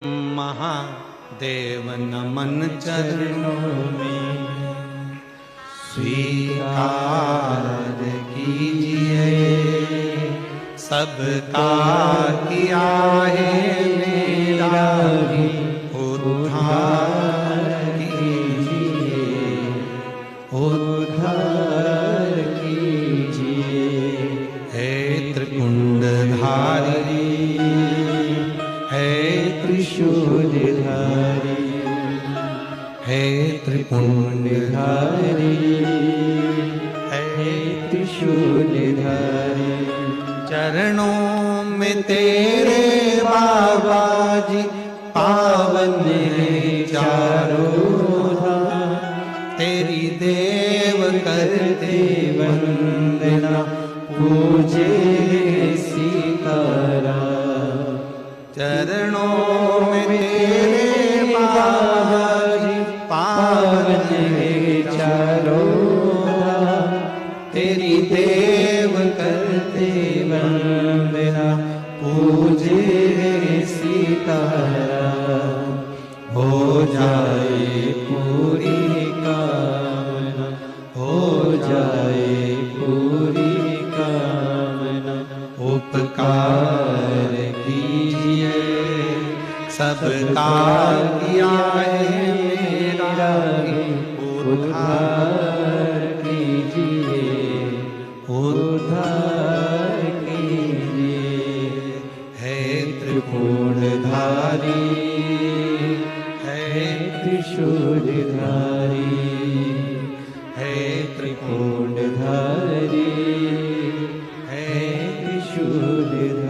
महादेव नमन चरणों में स्वीकार कीजिए, सबका किया है मेरा भी उद्धार कीजिए, उद्धार कीजिए। हे त्रिकुंडधारी, हे त्रिशूलधारी, हे त्रिपुंडधारी, हे त्रिशूलधारी। चरणों में तेरे बाबा जी पावन है चारों धाम, तेरी देव करते वंदना पूजे सीताराम। चरणों में तेरे बाबा जी पावन है चारों धाम, तेरी देव करते वंदना पूजे सीताराम। हो जाए पूरी कामना, हो जाए पूरी कामना। उपकार कीजिए, सबका किया है मेरा उद्धार कीजिए, उद्धार कीजिए। हे त्रिपुंडधारी, हे त्रिशूलधारी, हे त्रिपुंडधारी, हे त्रिशूलधारी।